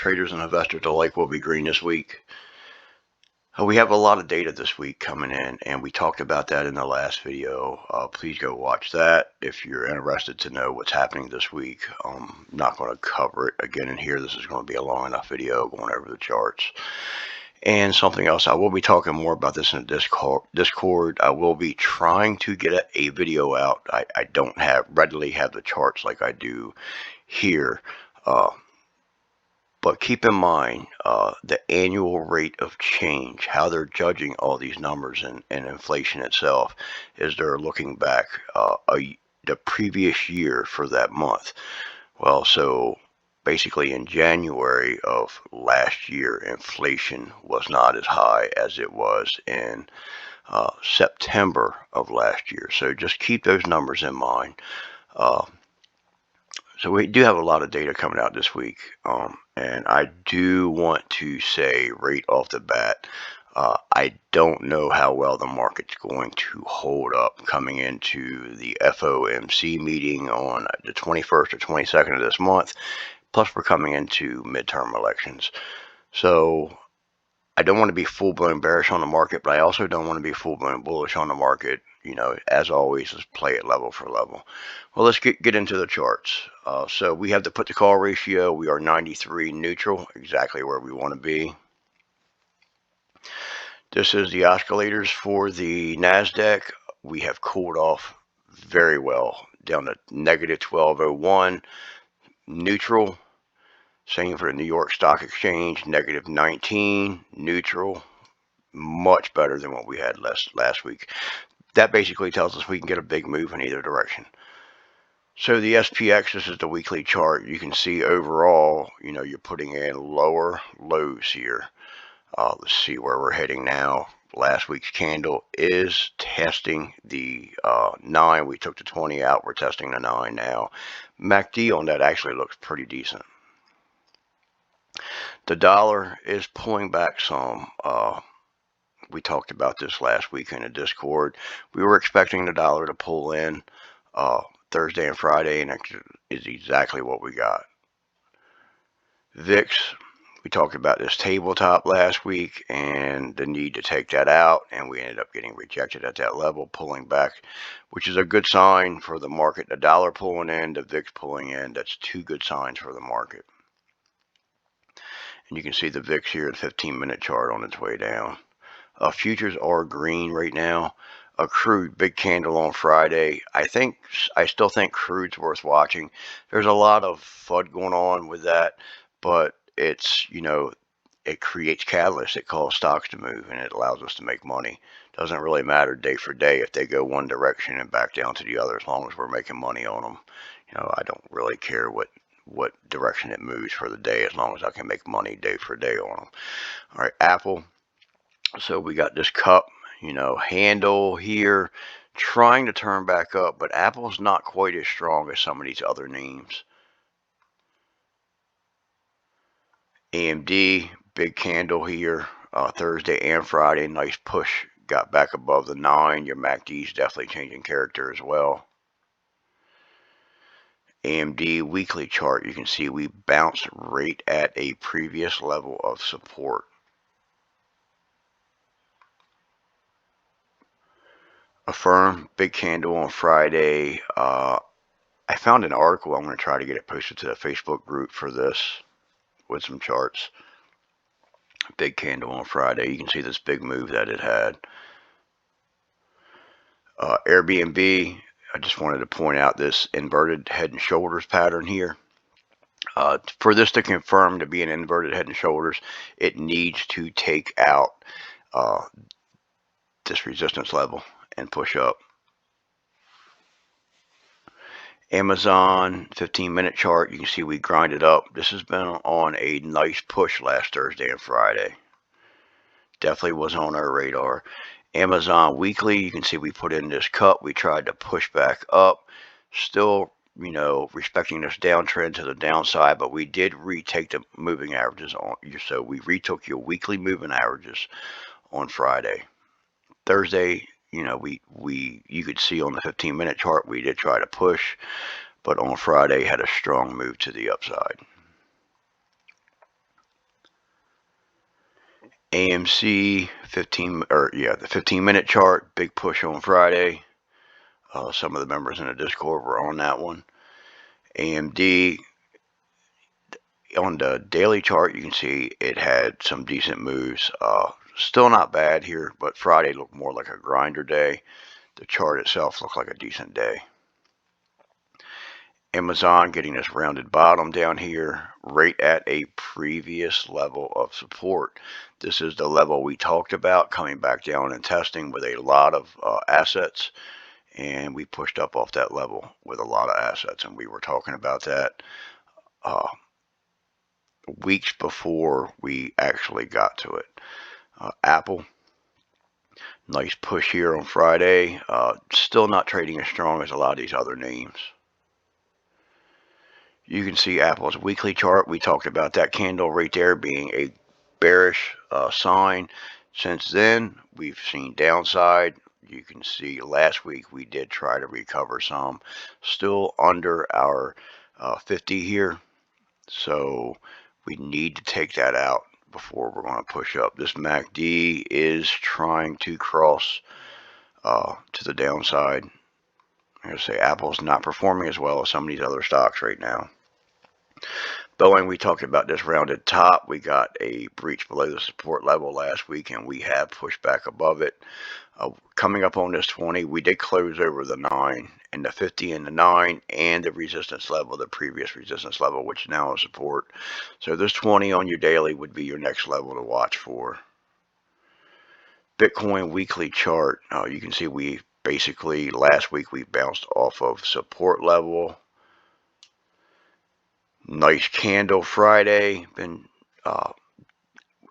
traders and investors alike will be green this week. We have a lot of data this week coming in, and we talked about that in the last video. Please go watch that if you're interested to know what's happening this week. I'm not going to cover it again in here. This is going to be a long enough video going over the charts. And something else, I will be talking more about this in Discord. I will be trying to get a video out. I don't readily have the charts like I do here. But keep in mind the annual rate of change, how they're judging all these numbers and inflation itself, is they're looking back the previous year for that month. Well, so basically in January of last year, inflation was not as high as it was in September of last year. So just keep those numbers in mind. So we do have a lot of data coming out this week, and I do want to say right off the bat, I don't know how well the market's going to hold up coming into the FOMC meeting on the 21st or 22nd of this month, plus we're coming into midterm elections. So I don't want to be full-blown bearish on the market, but I also don't want to be full-blown bullish on the market. You know, as always, let's play it level for level. Well, let's get into the charts. So we have the put to call ratio. We are 93 neutral, exactly where we want to be. This is the oscillators for the NASDAQ. We have cooled off very well down to negative 1201, neutral. Same for the New York Stock Exchange, negative 19, neutral. Much better than what we had last week. That basically tells us we can get a big move in either direction. So the SPX, this is the weekly chart. You can see overall, you know, you're putting in lower lows here. Let's see where we're heading now. Last week's candle is testing the 9. We took the 20 out. We're testing the 9 now. MACD on that actually looks pretty decent. The dollar is pulling back some. We talked about this last week in the Discord. We were expecting the dollar to pull in Thursday and Friday, and that is exactly what we got. VIX, we talked about this tabletop last week and the need to take that out, and we ended up getting rejected at that level, pulling back, which is a good sign for the market. The dollar pulling in, the VIX pulling in, that's two good signs for the market. And you can see the VIX here, the 15-minute chart on its way down. Futures are green right now. Crude, big candle on Friday. I still think crude's worth watching. There's a lot of FUD going on with that, but it's, you know, it creates catalysts. It calls stocks to move, and it allows us to make money. Doesn't really matter day for day if they go one direction and back down to the other, as long as we're making money on them. You know, I don't really care what direction it moves for the day, as long as I can make money day for day on them. All right, Apple. So we got this cup, you know, handle here, trying to turn back up, but Apple's not quite as strong as some of these other names. AMD, big candle here, Thursday and Friday, nice push, got back above the 9. Your MACD's definitely changing character as well. AMD weekly chart, you can see we bounced right at a previous level of support. Affirm, big candle on Friday. I found an article. I'm going to try to get it posted to the Facebook group for this with some charts. Big candle on Friday. You can see this big move that it had. Airbnb, I just wanted to point out this inverted head and shoulders pattern here. For this to confirm to be an inverted head and shoulders, it needs to take out this resistance level and push up. Amazon 15-minute chart, you can see we grinded up. This has been on a nice push last Thursday and Friday. Definitely was on our radar. Amazon weekly, you can see we put in this cut. We tried to push back up. Still, you know, respecting this downtrend to the downside, but we did retake the moving averages on. So we retook your weekly moving averages on Friday. Thursday, you know, you could see on the 15-minute chart we did try to push, but on Friday had a strong move to the upside. AMC 15 or yeah, the 15-minute chart, big push on Friday. Some of the members in the Discord were on that one. AMD on the daily chart, you can see it had some decent moves. Still not bad here, but Friday looked more like a grinder day. The chart itself looked like a decent day. Amazon getting this rounded bottom down here, right at a previous level of support. This is the level we talked about, coming back down and testing with a lot of assets, and we pushed up off that level with a lot of assets, and we were talking about that weeks before we actually got to it. Apple, nice push here on Friday. Still not trading as strong as a lot of these other names. You can see Apple's weekly chart. We talked about that candle right there being a bearish sign. Since then, we've seen downside. You can see last week we did try to recover some. Still under our 50 here. So we need to take that out before we're going to push up. This MACD is trying to cross to the downside. I'm going to say Apple's not performing as well as some of these other stocks right now. Boeing, we talked about this rounded top. We got a breach below the support level last week, and we have pushed back above it. Coming up on this 20, we did close over the 9 and the 50 and the 9 and the resistance level, the previous resistance level, which now is support. So this 20 on your daily would be your next level to watch for. Bitcoin weekly chart, you can see we basically last week we bounced off of support level. Nice candle Friday, been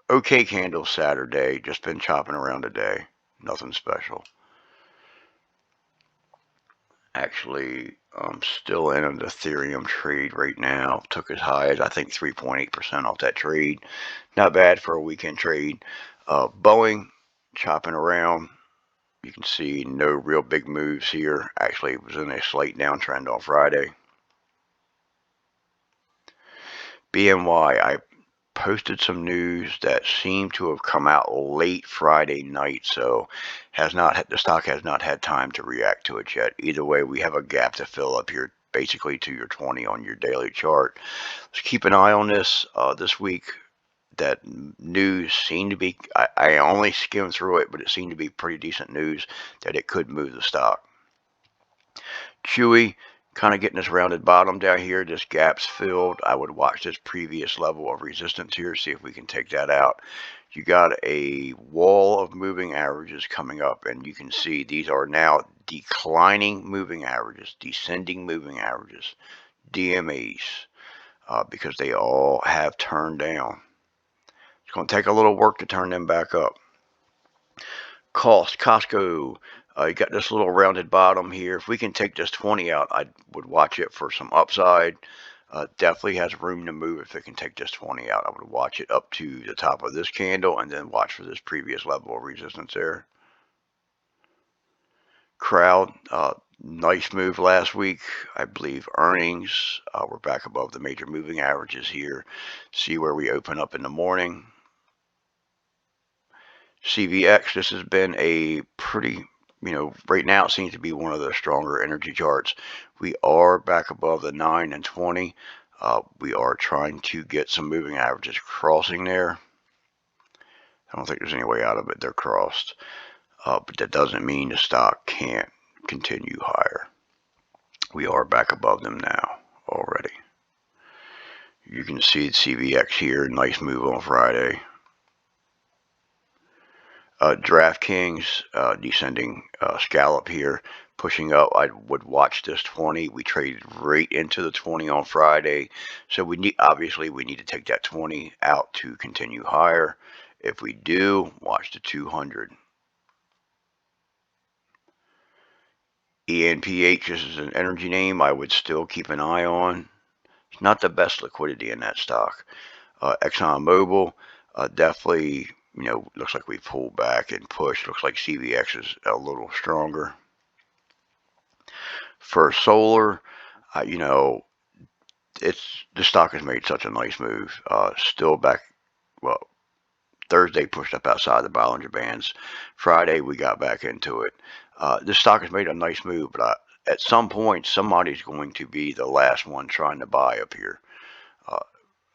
okay candle Saturday, just been chopping around today, nothing special. Actually, I'm still in an Ethereum trade right now. Took as high as I think 3.8% off that trade. Not bad for a weekend trade. Boeing chopping around. You can see no real big moves here. Actually, it was in a slight downtrend on Friday. BNY, I posted some news that seemed to have come out late Friday night, so the stock has not had time to react to it yet. Either way, we have a gap to fill up here, basically to your 20 on your daily chart. Let's keep an eye on this this week. That news seemed to be, I only skimmed through it, but it seemed to be pretty decent news that it could move the stock. Chewy, kind of getting this rounded bottom down here. This gap's filled. I would watch this previous level of resistance here, see if we can take that out. You got a wall of moving averages coming up, and you can see these are now declining moving averages, descending moving averages, DMAs, because they all have turned down. It's going to take a little work to turn them back up. Costco, you got this little rounded bottom here. If we can take this 20 out, I would watch it for some upside. Definitely has room to move if it can take this 20 out. I would watch it up to the top of this candle and then watch for this previous level of resistance there. Crowd, nice move last week. I believe earnings, we're back above the major moving averages here. See where we open up in the morning. CVX, this has been a pretty, right now it seems to be one of the stronger energy charts. We are back above the 9 and 20. We are trying to get some moving averages crossing there. I don't think there's any way out of it. They're crossed. But that doesn't mean the stock can't continue higher. We are back above them now already. You can see CVX here. Nice move on Friday. DraftKings, descending scallop here, pushing up. I would watch this 20. We traded right into the 20 on Friday. So we need to take that 20 out to continue higher. If we do, watch the 200. ENPH, this is an energy name I would still keep an eye on. It's not the best liquidity in that stock. ExxonMobil, definitely, looks like we pulled back and pushed. Looks like CVX is a little stronger. For solar, the stock has made such a nice move. Still back, well, Thursday pushed up outside the Bollinger Bands. Friday we got back into it. This stock has made a nice move, but at some point somebody's going to be the last one trying to buy up here.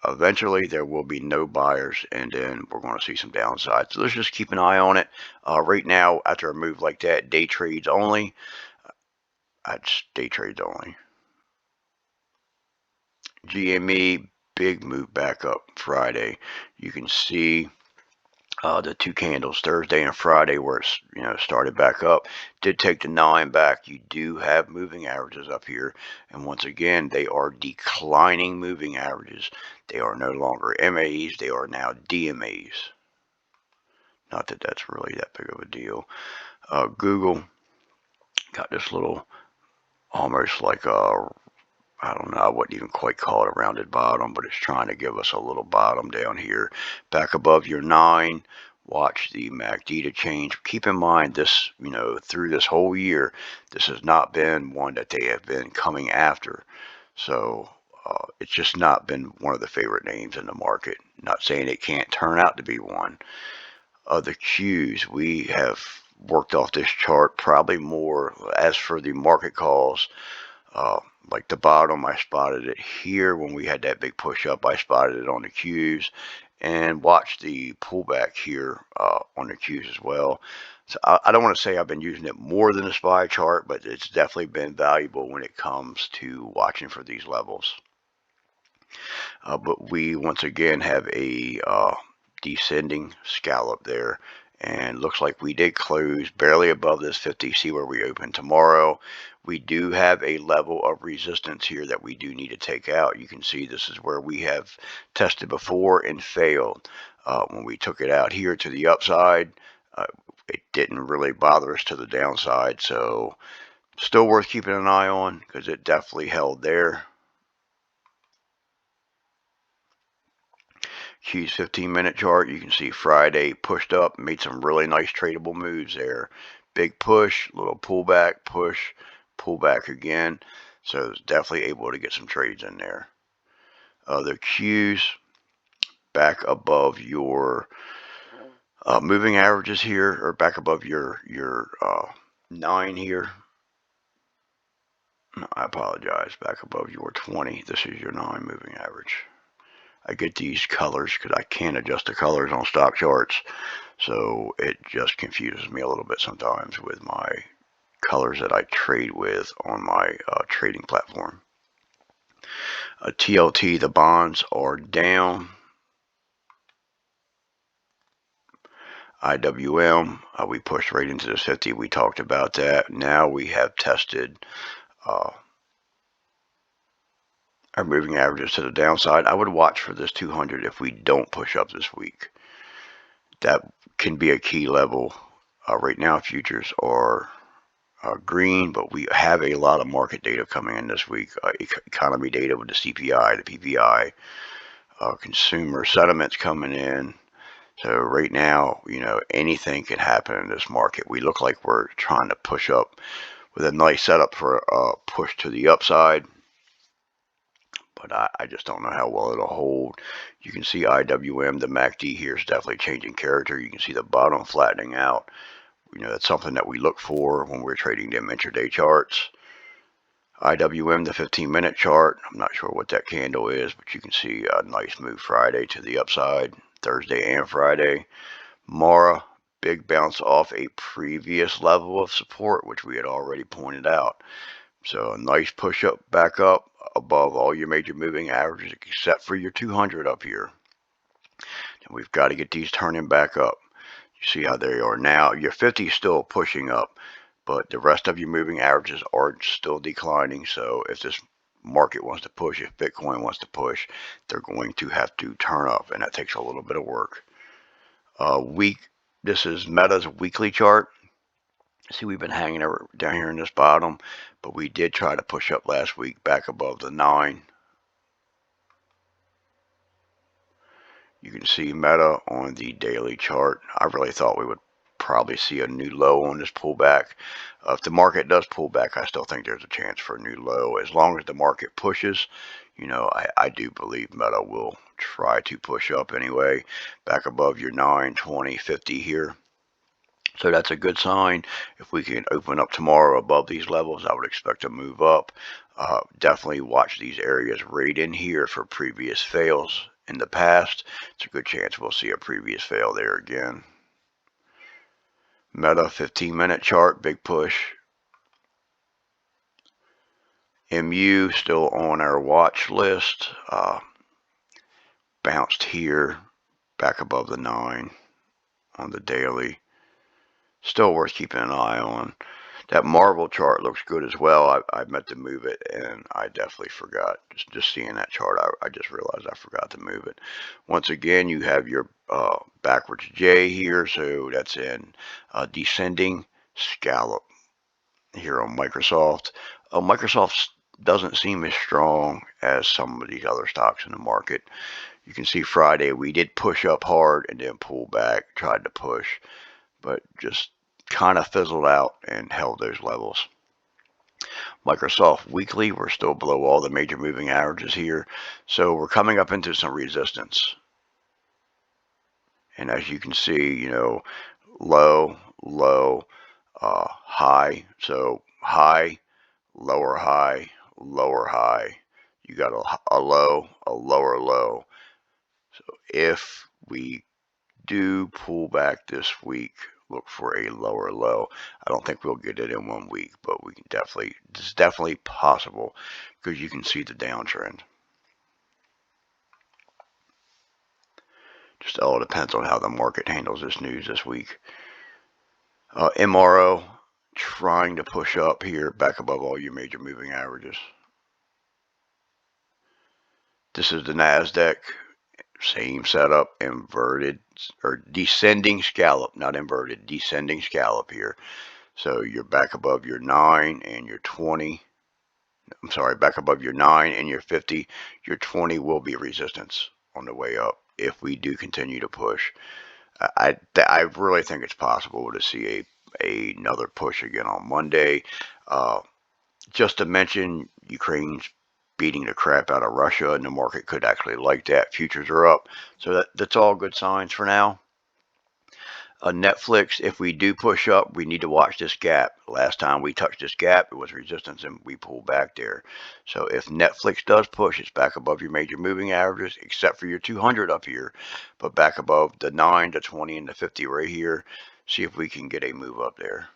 Eventually there will be no buyers, and then we're going to see some downside. So let's just keep an eye on it. Right now, after a move like that, day trades only. That's day trades only. GME, big move back up Friday. You can see the two candles Thursday and Friday where it's started back up. Did take the 9 back. You do have moving averages up here, and once again they are declining moving averages. They are no longer MAs, they are now DMAs. Not that that's really that big of a deal. Google got this little, almost like a, I don't know, I wouldn't even quite call it a rounded bottom, but it's trying to give us a little bottom down here. Back above your 9, watch the MACD to change. Keep in mind this, through this whole year, this has not been one that they have been coming after. So it's just not been one of the favorite names in the market. Not saying it can't turn out to be one. The Qs, we have worked off this chart probably more. As for the market calls, like the bottom, I spotted it here when we had that big push up. I spotted it on the Qs, and watched the pullback here on the Qs as well. So I don't want to say I've been using it more than a SPY chart, but it's definitely been valuable when it comes to watching for these levels. But we once again have a descending scallop there, and looks like we did close barely above this 50. See where we open tomorrow. We do have a level of resistance here that we do need to take out. You can see this is where we have tested before and failed. When we took it out here to the upside, it didn't really bother us to the downside, so still worth keeping an eye on because it definitely held there. Q's 15-minute chart, you can see Friday pushed up, made some really nice tradable moves there. Big push, little pullback, push, pullback again. So it's definitely able to get some trades in there. The Q's back above your moving averages here, or back above your 9 here. No, I apologize, back above your 20. This is your 9 moving average. I get these colors because I can't adjust the colors on stock charts, so it just confuses me a little bit sometimes with my colors that I trade with on my trading platform. TLT, the bonds are down. IWM, we pushed right into this 50. We talked about that. Now we have tested our moving averages to the downside. I would watch for this 200 if we don't push up this week. That can be a key level. Right now futures are green, but we have a lot of market data coming in this week. Economy data with the CPI, the PPI, consumer sentiments coming in. So right now, anything can happen in this market. We look like we're trying to push up with a nice setup for a push to the upside, but I just don't know how well it'll hold. You can see IWM, the MACD here is definitely changing character. You can see the bottom flattening out. That's something that we look for when we're trading them intraday charts. IWM, the 15-minute chart, I'm not sure what that candle is, but you can see a nice move Friday to the upside, Thursday and Friday. Mara, big bounce off a previous level of support, which we had already pointed out. So a nice push up, back up above all your major moving averages except for your 200 up here. And we've got to get these turning back up. You see how they are now. Your 50 is still pushing up, but the rest of your moving averages are still declining. So if this market wants to push, if Bitcoin wants to push, they're going to have to turn up, and that takes a little bit of work. This is Meta's weekly chart. See, we've been hanging down here in this bottom, but we did try to push up last week back above the 9. You can see Meta on the daily chart. I really thought we would probably see a new low on this pullback. If the market does pull back, I still think there's a chance for a new low. As long as the market pushes, you know, I do believe Meta will try to push up anyway, back above your 9, 20, 50 here. So that's a good sign. If we can open up tomorrow above these levels, I would expect to move up. Definitely watch these areas right in here for previous fails in the past. It's a good chance we'll see a previous fail there again. Meta 15-minute chart, big push. MU still on our watch list. Bounced here, back above the 9 on the daily. Still worth keeping an eye on. That Marvel chart looks good as well. I meant to move it, and I definitely forgot. Just seeing that chart, I just realized I forgot to move it. Once again, you have your backwards J here, so that's in descending scallop here on Microsoft. Microsoft doesn't seem as strong as some of these other stocks in the market. You can see Friday we did push up hard and then pull back, tried to push, but just kind of fizzled out and held those levels. Microsoft weekly, we're still below all the major moving averages here, so we're coming up into some resistance. And as you can see, you know, low, low, high. So high, lower high, lower high. You got a low, a lower low. So if we do pull back this week, look for a lower low. I don't think we'll get it in 1 week, but we can definitely, it's definitely possible because you can see the downtrend. Just all depends on how the market handles this news this week. MRO trying to push up here back above all your major moving averages. This is the NASDAQ. Same setup, inverted or descending scallop, not inverted, descending scallop here. So you're back above your 9 and your 20. I'm sorry, back above your 9 and your 50. Your 20 will be resistance on the way up if we do continue to push. I really think it's possible to see another push again on Monday. Just to mention, Ukraine's beating the crap out of Russia, and the market could actually like that. Futures are up, so that's all good signs for now. Netflix, if we do push up, we need to watch this gap. Last time we touched this gap, it was resistance, and we pulled back there. So if Netflix does push, it's back above your major moving averages, except for your 200 up here, but back above the 9, the 20, and the 50 right here. See if we can get a move up there.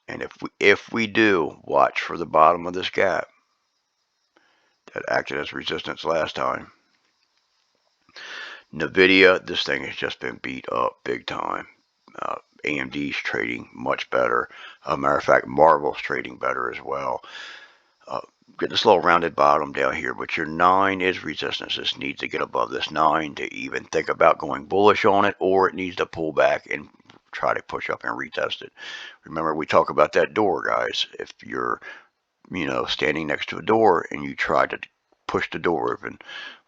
And if we do, watch for the bottom of this gap that acted as resistance last time. NVIDIA, this thing has just been beat up big time. AMD's trading much better. Matter of fact, Marvel's trading better as well. Get this little rounded bottom down here, but your 9 is resistance. This needs to get above this 9 to even think about going bullish on it, or it needs to pull back and try to push up and retest it. Remember, we talk about that door, guys. If you're, you know, standing next to a door and you try to push the door open,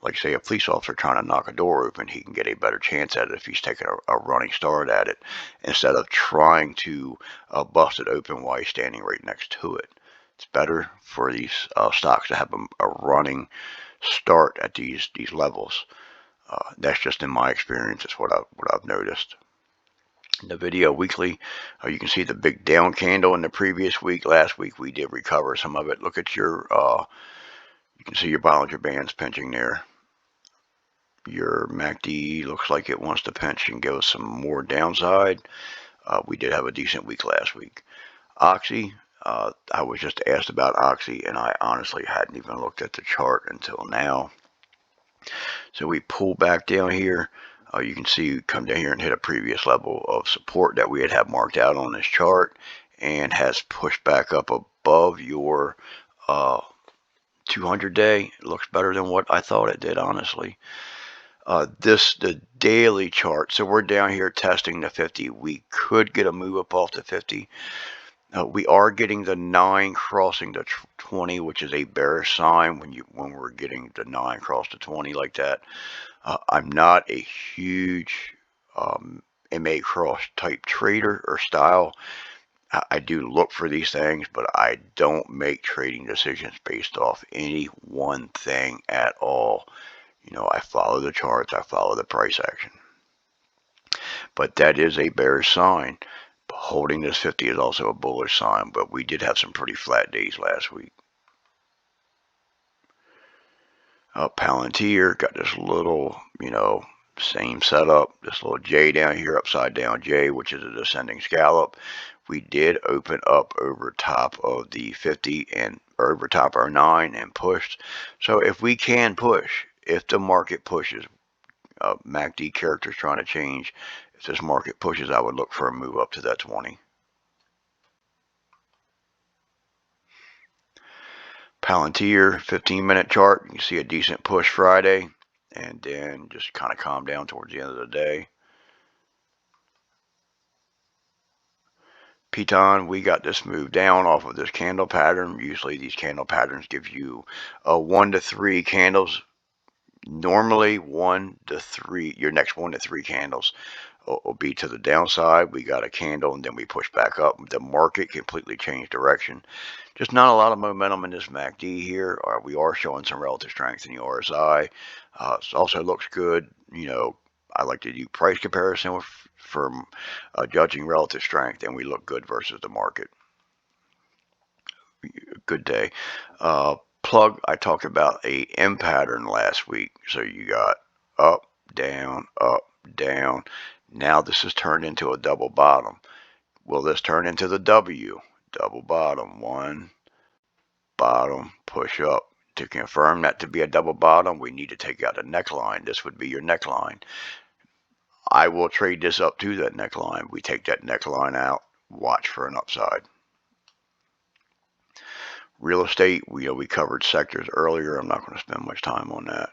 like say a police officer trying to knock a door open, he can get a better chance at it if he's taking a running start at it instead of trying to bust it open while he's standing right next to it. It's better for these stocks to have a running start at these levels. That's just in my experience. It's what I've noticed. NVIDIA weekly, you can see the big down candle in the previous week. Last week we did recover some of it. Look at your, you can see your Bollinger Bands pinching there. Your MACD looks like it wants to pinch and go some more downside. We did have a decent week last week. Oxy, I was just asked about Oxy, and I honestly hadn't even looked at the chart until now. So we pull back down here. You can see come down here and hit a previous level of support that we had marked out on this chart, and has pushed back up above your 200-day. It looks better than what I thought it did, honestly. The daily chart. So we're down here testing the 50. We could get a move up off the 50. We are getting the 9 crossing the 20, which is a bearish sign when we're getting the 9 cross the 20 like that. I'm not a huge MA Cross type trader or style. I do look for these things, but I don't make trading decisions based off any one thing at all. I follow the charts, I follow the price action. But that is a bearish sign. Holding this 50 is also a bullish sign, but we did have some pretty flat days last week. Palantir got this little, same setup, this little J down here, upside down J, which is a descending scallop. We did open up over top of the 50 and over top our 9 and pushed. So if we can push, if the market pushes, MACD character's trying to change. If this market pushes, I would look for a move up to that 20. Palantir 15-minute chart, you can see a decent push Friday, and then just kind of calm down towards the end of the day. Piton, we got this move down off of this candle pattern. Usually these candle patterns give you 1 to 3 candles. Normally 1 to 3, your next 1 to 3 candles will be to the downside. We got a candle and then we push back up. The market completely changed direction. Just not a lot of momentum in this MACD here. We are showing some relative strength in the RSI. It also looks good. I like to do price comparison for judging relative strength, and we look good versus the market. Good day. Plug, I talked about a M pattern last week. So you got up, down, up, down. Now this has turned into a double bottom. Will this turn into the W? Double bottom, 1, bottom, push up. To confirm that to be a double bottom, we need to take out a neckline. This would be your neckline. I will trade this up to that neckline. We take that neckline out, watch for an upside. Real estate, we covered sectors earlier. I'm not going to spend much time on that.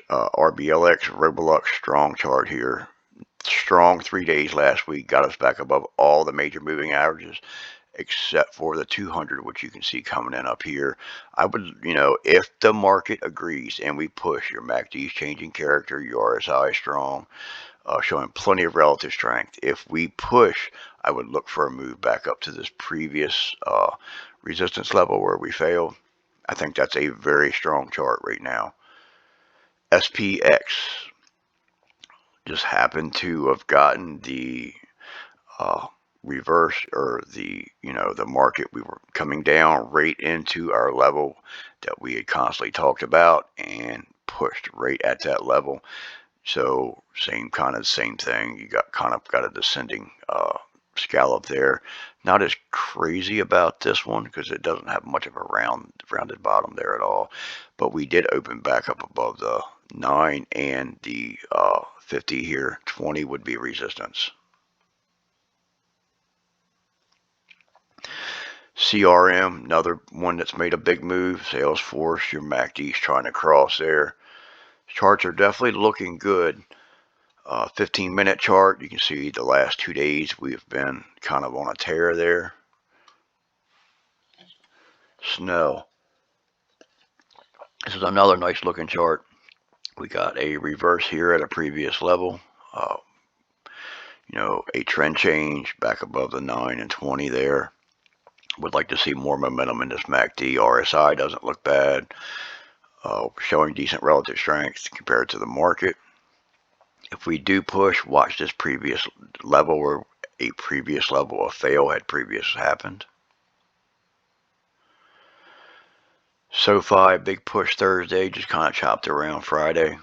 RBLX, Roblox, strong chart here. Strong 3 days last week, got us back above all the major moving averages, except for the 200, which you can see coming in up here. I would, if the market agrees and we push, your MACD is changing character, your RSI is strong, showing plenty of relative strength. If we push, I would look for a move back up to this previous resistance level where we failed. I think that's a very strong chart right now. SPX just happened to have gotten the reverse, or the market, we were coming down right into our level that we had constantly talked about and pushed right at that level. So same thing. You got a descending scallop there. Not as crazy about this one because it doesn't have much of a rounded bottom there at all. But we did open back up above the 9 and the 50 here. 20 would be resistance. CRM, another one that's made a big move. Salesforce, your MACD's trying to cross there. Charts are definitely looking good. 15-minute chart, you can see the last 2 days we've been kind of on a tear there. Snell. This is another nice looking chart. We got a reverse here at a previous level. A trend change back above the 9 and 20 there. Would like to see more momentum in this MACD. RSI doesn't look bad. Showing decent relative strength compared to the market. If we do push, watch this previous level where a previous level of fail had previously happened. SoFi, big push Thursday, just kind of chopped around Friday.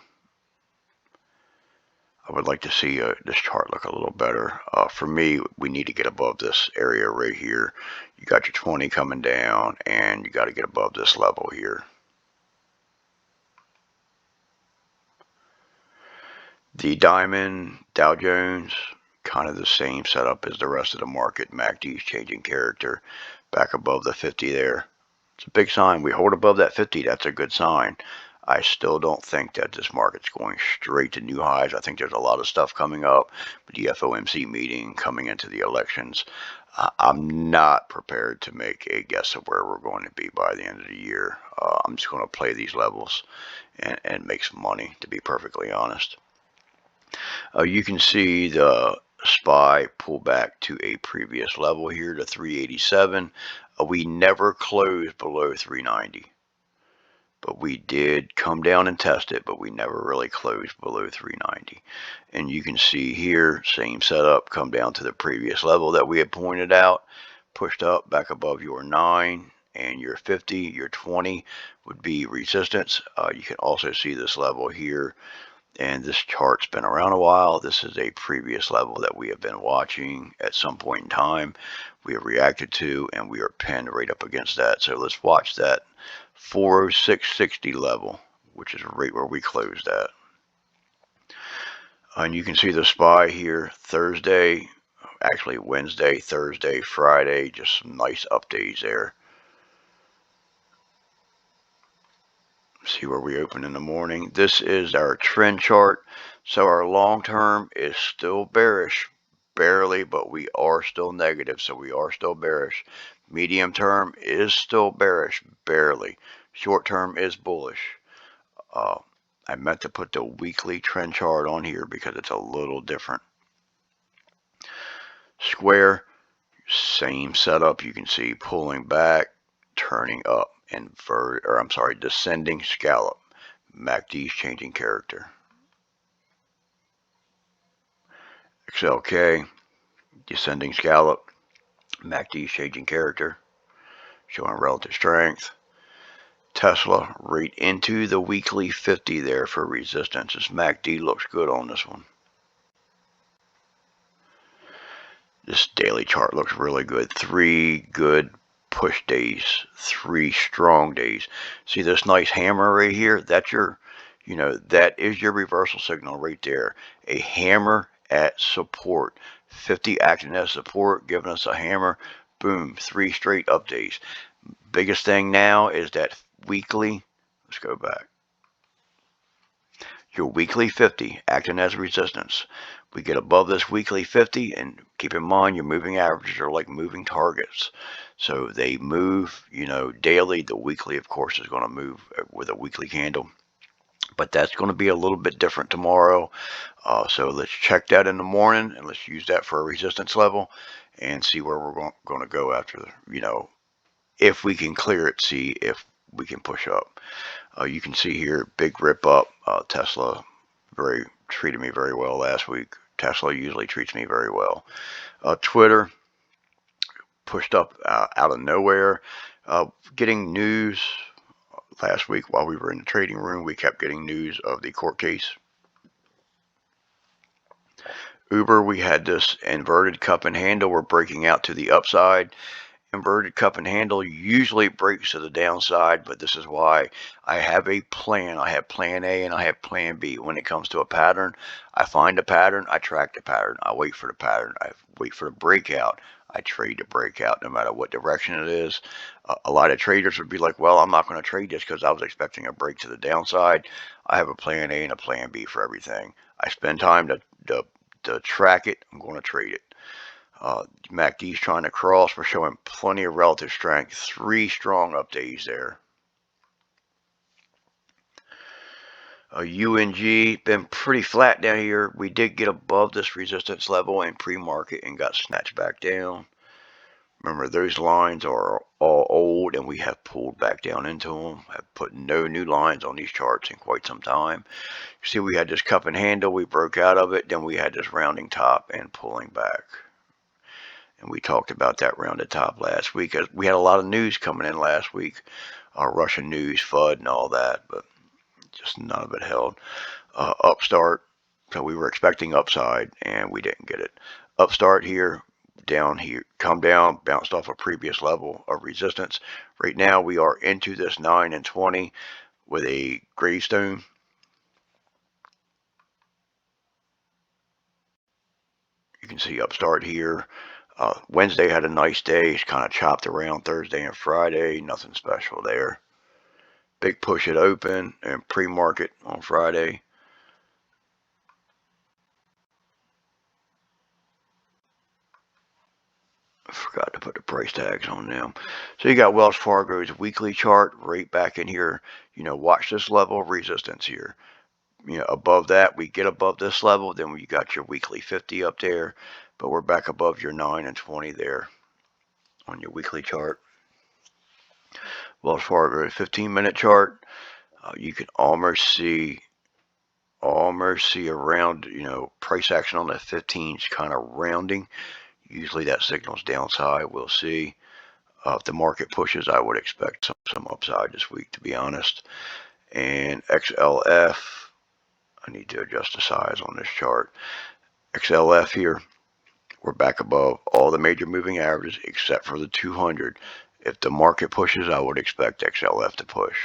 I would like to see this chart look a little better. For me, we need to get above this area right here. You got your 20 coming down, and you got to get above this level here. The Diamond, Dow Jones, kind of the same setup as the rest of the market. MACD is changing character back above the 50 there. It's a big sign. We hold above that 50. That's a good sign. I still don't think that this market's going straight to new highs. I think there's a lot of stuff coming up with the FOMC meeting, coming into the elections. I'm not prepared to make a guess of where we're going to be by the end of the year. I'm just going to play these levels and make some money, to be perfectly honest. You can see the SPY pull back to a previous level here to 387. We never closed below 390. But we did come down and test it, but we never really closed below 390. And you can see here, same setup, come down to the previous level that we had pointed out, pushed up back above your 9 and your 50, your 20 would be resistance. You can also see this level here, and this chart's been around a while. This is a previous level that we have been watching at some point in time. We have reacted to, and we are pinned right up against that. So let's watch that 406.60 level, which is right where we closed at. And you can see the SPY here Thursday, actually Wednesday, Thursday, Friday, just some nice up days there. See where we open in the morning. This is our trend chart. So our long term is still bearish, barely, but we are still negative. So we are still bearish. Medium term is still bearish, barely. Short term is bullish. I meant to put the weekly trend chart on here because it's a little different. Square, same setup. You can see pulling back, turning up, descending scallop. MACD's changing character. XLK, descending scallop. MACD's changing character, showing relative strength. Tesla right into the weekly 50 there for resistance. This MACD looks good on this one. This daily chart looks really good. 3 good push days, 3 strong days. See this nice hammer right here? That's your, that is your reversal signal right there. A hammer at support. 50 acting as support, giving us a hammer. Boom, 3 straight up days. Biggest thing now is that weekly, let's go back. Your weekly 50 acting as resistance. We get above this weekly 50, and keep in mind your moving averages are like moving targets. So they move, daily. The weekly, of course, is going to move with a weekly candle. But that's going to be a little bit different tomorrow. So let's check that in the morning, and let's use that for a resistance level and see where we're going to go after, if we can clear it, see if we can push up. You can see here, big rip up. Tesla treated me very well last week. Tesla usually treats me very well. Twitter pushed up out of nowhere. Getting news last week while we were in the trading room, we kept getting news of the court case. Uber, we had this inverted cup and handle. We're breaking out to the upside. Inverted cup and handle usually breaks to the downside, but this is why I have a plan. I have plan A and I have plan B. When it comes to a pattern, I find a pattern, I track the pattern, I wait for the pattern, I wait for the breakout, I trade the breakout no matter what direction it is. A lot of traders would be like, well, I'm not going to trade this because I was expecting a break to the downside. I have a plan A and a plan B for everything. I spend time to track it, I'm going to trade it. MACD's trying to cross. We're showing plenty of relative strength. 3 strong up days there. UNG been pretty flat down here. We did get above this resistance level in pre-market and got snatched back down. Remember, those lines are all old, and we have pulled back down into them. I've put no new lines on these charts in quite some time. You see, we had this cup and handle. We broke out of it. Then we had this rounding top and pulling back. And we talked about that rounded top last week. We had a lot of news coming in last week, Russian news, FUD, and all that, but just none of it held. Upstart, so we were expecting upside, and we didn't get it. Upstart here, down here, come down, bounced off a previous level of resistance. Right now, we are into this 9 and 20 with a gravestone. You can see Upstart here. Wednesday had a nice day. It's kind of chopped around Thursday and Friday. Nothing special there. Big push at open and pre-market on Friday. I forgot to put the price tags on them. So you got Wells Fargo's weekly chart right back in here. Watch this level of resistance here. above that, we get above this level, then you got your weekly 50 up there, but we're back above your 9 and 20 there on your weekly chart. Well, as far as a 15-minute chart, you can almost see around, price action on the 15s kind of rounding. Usually that signals downside. We'll see. If the market pushes, I would expect some upside this week, to be honest. And XLF, I need to adjust the size on this chart. XLF here, we're back above all the major moving averages except for the 200. If the market pushes, I would expect XLF to push.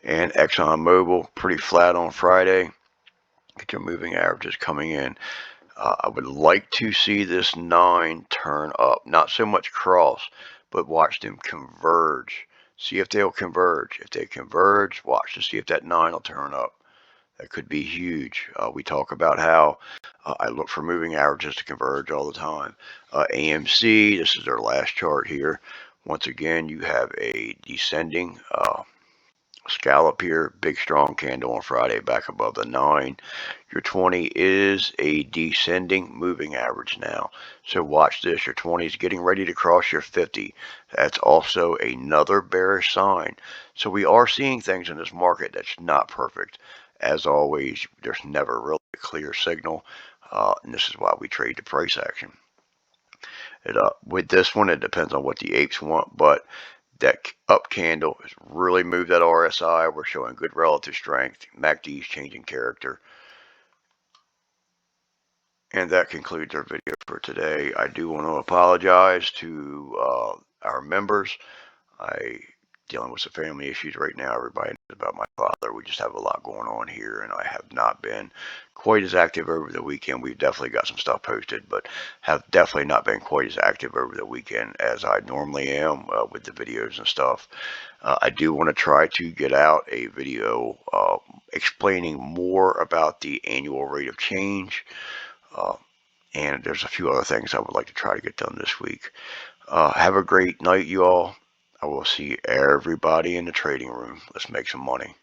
And ExxonMobil, pretty flat on Friday. Get your moving averages coming in. I would like to see this 9 turn up. Not so much cross, but watch them converge. See if they'll converge. If they converge, watch to see if that 9 will turn up. That could be huge. We talk about how I look for moving averages to converge all the time. AMC, this is their last chart here. Once again, you have a descending scallop here, big strong candle on Friday back above the 9. Your 20 is a descending moving average now. So watch this. Your 20 is getting ready to cross your 50. That's also another bearish sign. So we are seeing things in this market that's not perfect. As always, there's never really a clear signal. And this is why we trade the price action. With this one, it depends on what the apes want, but that up candle has really moved that RSI. We're showing good relative strength. MACD is changing character. And that concludes our video for today. I do want to apologize to our members. Dealing with some family issues right now. Everybody knows about my father. We just have a lot going on here, and I have not been quite as active over the weekend. We've definitely got some stuff posted, but have definitely not been quite as active over the weekend as I normally am with the videos and stuff. I do want to try to get out a video explaining more about the annual rate of change. And there's a few other things I would like to try to get done this week. Have a great night, you all. I will see everybody in the trading room. Let's make some money.